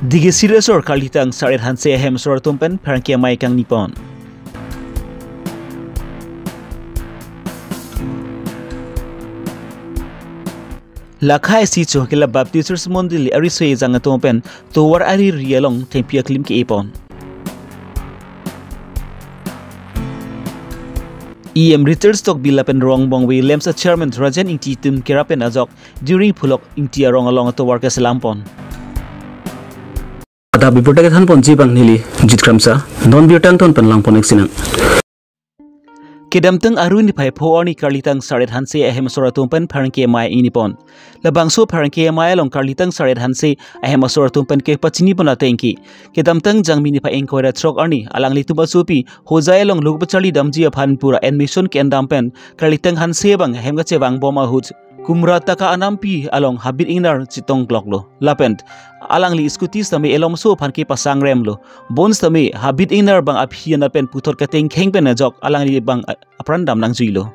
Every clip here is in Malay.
Dige Siresor Kalitang Saret Hanse Hem Soratumpen Perangkia Mai Kang Nippon. Lakhai si cho kila baptisters mondil arisoi zangatompen towar ari rialong tempia klim ki epon. EM Richard Stock Bilapen Rong Bong Williams a chairman Rajan Inti Tum Kerapen Azok during Pulok Inti Arong along to work as Lampon. Ada bipotek han pon jibang nili jitkramsa non biotang ton pen langpon eksinang. Kedamteng aruni pai poani Karlitang Saret Hanse ahem soratumpen Perangkia Mai inipon. Labangso Perangkia Mai long Karlitang Saret Hanse ahem soratumpen ke pachini pon atengki. Kedamteng jangmini pa engkoira trok arni alang lituba supi hojai long lugbachali damji aphan pura admission ke endampen Karlitang Hanse bang ahem gache bang boma huj. Kumra taka anampi along habit inar chitong gloklo. Lapent alang li skutis tami elom so phanki pasang remlo. Bones tami habit inar bang aphian apen puthor kateng khengpen ajok alang li bang aprandam nang juilo.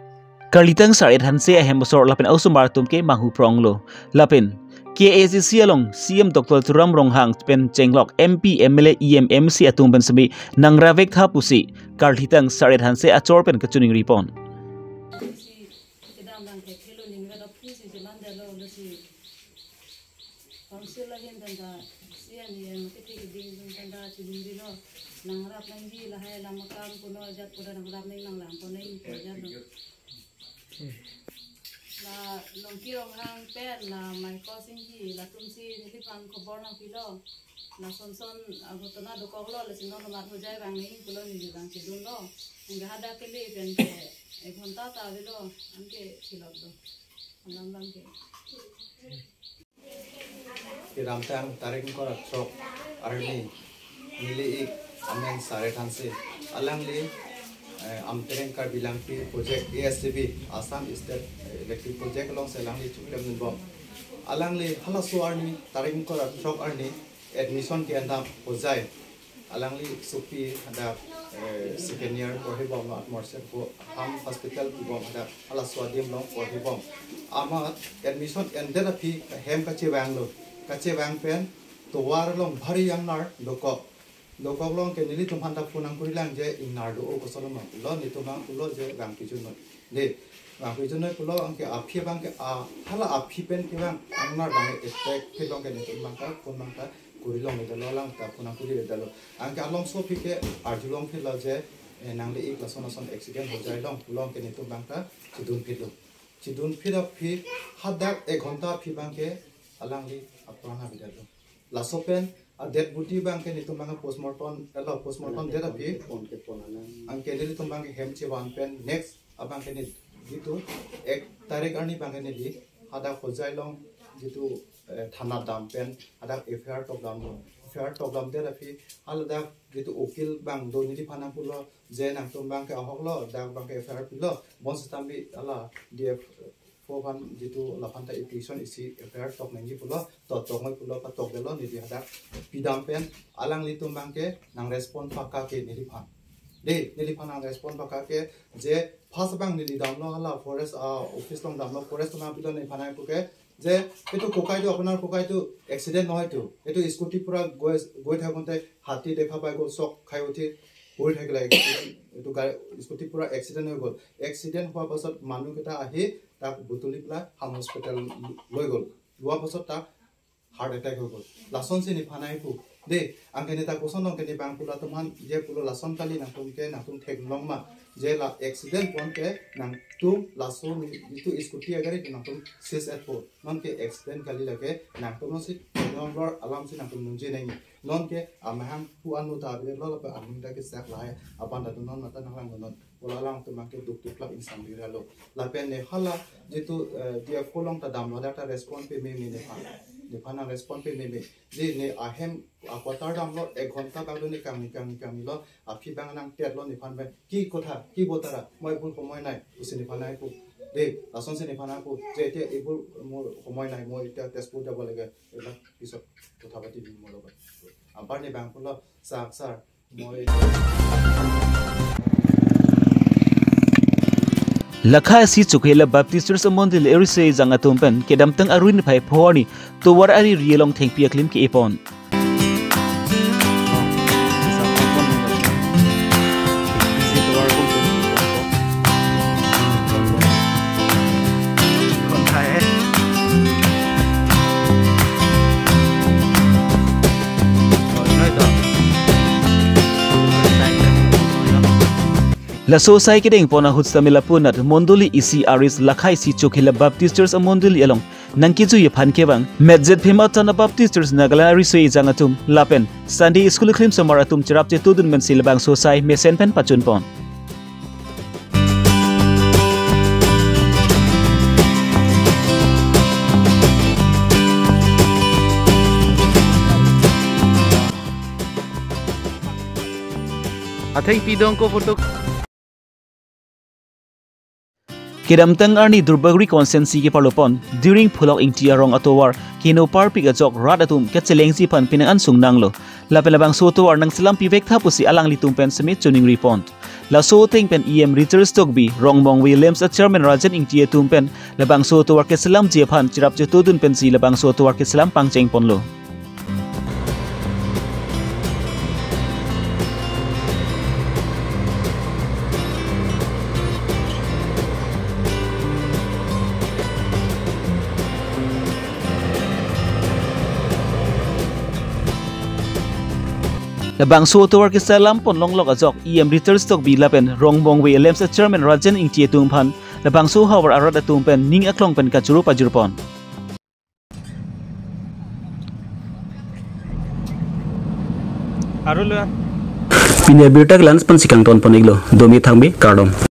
Karlitang Saret Hanse ahem sor lapen ausumar tumke mahu pronglo. Lapen KACC along CM Dr. Turam Ronghang pen chenglok MP MLA EMMC atumben sami nang ravek thapusi Karlitang Saret Hanse achor pen kachuning ripon. Ramtang tarik korak trok army nili ik amen Saret Hanse alangli amtereng Karbi Longri project ASCB Assam State Electric Project along selangli chuklem nbom alangli halasu army tarik korak trok army admission ke andam hojai alangli supi ada second year ko hebom atmosphere ko ham hospital ki bom ada halasu adim long ko hebom ama admission ended up hem ka chewanglo kache bang pen to war long bhari yang nar doko long ke nili tumhan ta punang kurilang je inar do ko soloma lo ni tumang pulo je bang kijun de bang kijun pulo angke aphi bang ke a hala aphi pen ke bang angnar bang effect ke long ke ni tumang ka punang ta kurilong de lo lang ta punang kuri de lo angke along so phi ke arjulong phi lo je nangli ik la son accident ho jai long pulo ke ni tumang ta chidun phi da phi hadak 1 घंटा phi bang ke alangli apana bidalo lasopen a dead body bang ke nitumang postmortem dead api phone ke ponana angke deli tumbang hemche one pen next abang ke ni gitu ek tarik arni bang ke ni di ada khojai long gitu thana dam pen ada FIR top dam dead api alada gitu okil bang do ni phana pulo je nang tumbang ke ahoklo da bang ke FIR pilo bon stambi ala df Fogan jitu lapanta application isi FIR tok nangi pulo to ngoi pulo pa tok delo ni hada pidam pen alang litum bangke nang respond paka ke niliphan nang respond paka ke je first bang nili damlo hala forest office long damlo forest na pilo ni phanai puke je etu kokai do apnar kokai tu accident noy tu etu scooty pura goi thakonte hati dekha pai go sok khai uthi hol thakla etu scooty pura accident hoy gol accident hoa pasot manu keta ahi tak butuli pla ham hospital loi gol lua pasot tak heart attack ho gol lason se ni phanai pu de angke ta koson nong ke ni bang pula tuman je pulo lason kali nang tum thek long ma je la accident pon ke nang tum lason itu scooty agare nang tum sis at po non ke accident kali lage nang tum si number alam si nang tum nunje nei non ke amahang pu anu ta be lo pa amin ta ke sak lai apan da non mata nang lang non pola lang tum ke duk ti club insan bi lo la pen ne hala jitu dia kolong ta dam lo da response pe me ne Depana respond pe nebe je ne ahem akwatar dam lo 1 घंटा baglo ni kami lo api bang nang tet lo ni phan be ki kotha ki botara moi bul komoi nai usi ni phanai ku de lason se ni phanai ku je te ebul mo komoi nai moi ta test pu jabo lege ela pisot kotha pati bi mo lo ampar ni bang pulo sak sar moi Lakha si chukela baptisters amondil erise zangatumpen kedamtang aruin pai phoni to war ari rielong thengpia klim ki epon La sosai kedeng pona hutstamila punat monduli isi aris lakhai si chokhila Baptist Church monduli along nangkizu ye phankebang medjet phema tana Baptist Church nagala risoi jangatum lapen Sunday school khlim samaratum chirapche tudun men silbang sosai mesen pen pachun pon Athai pidong ko photo Kedamtang arni Durbagri consensi ke palopon during pulok ingtia rong atowar kino parpik ajok rat atum ketselengsi pan pinangan sungnanglo lapelabang sotowar nang selam pivek thapusi alang litumpen semit chuning repond la soteng pen Richard Stockby rongmong Williams at chairman Rajan ingtia tumpen labang sotowar ke selam jepan chirap jetudun pensi labang sotowar ke selam pangcheng ponlo Labang sotowar ke salam pon longlok ajok Richard Stockby lapen rongbong Williams at chairman Rajan ingtie tumpan labang so hawar arada tumpen ning aklong pen kachuru pajurpon Karbi Abirta lans pan sikang ton poniglo domi thangbe kardom